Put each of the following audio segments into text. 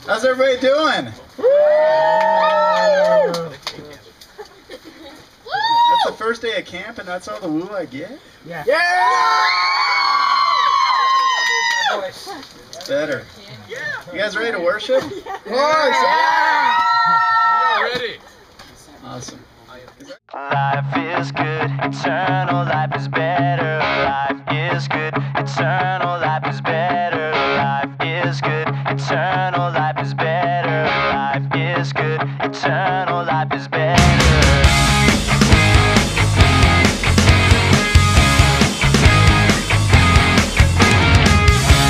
How's everybody doing? That's the first day of camp and that's all the woo I get? Yeah. It's better. You guys ready to worship? Of course, yeah! We're ready. Awesome. Life is good, eternal life is better. Life is good, eternal life is better. Life is good, eternal life is better. Life is good, eternal life is better.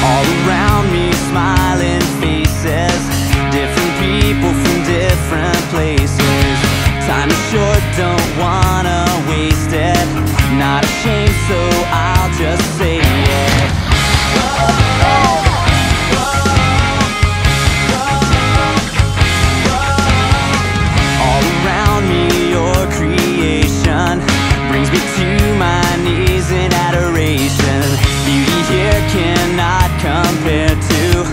All around me smiling faces, different people from different places. Time is short, don't wanna waste it. Not ashamed, so I'll just say it. All around me, your creation brings me to my knees in adoration. Beauty here cannot compare to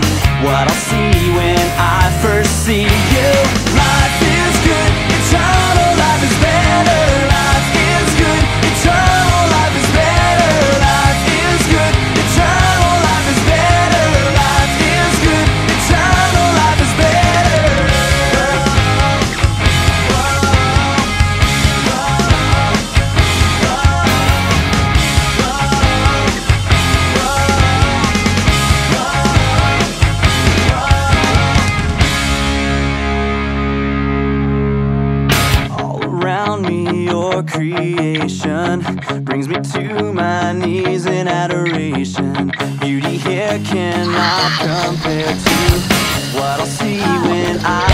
what I'll see when I first see you. Life is good, eternal life is better. Life is good, eternal life is better. Life is good, eternal life is better. Life is good, eternal life is better. Your creation brings me to my knees in adoration. Beauty here cannot compare to what I'll see when I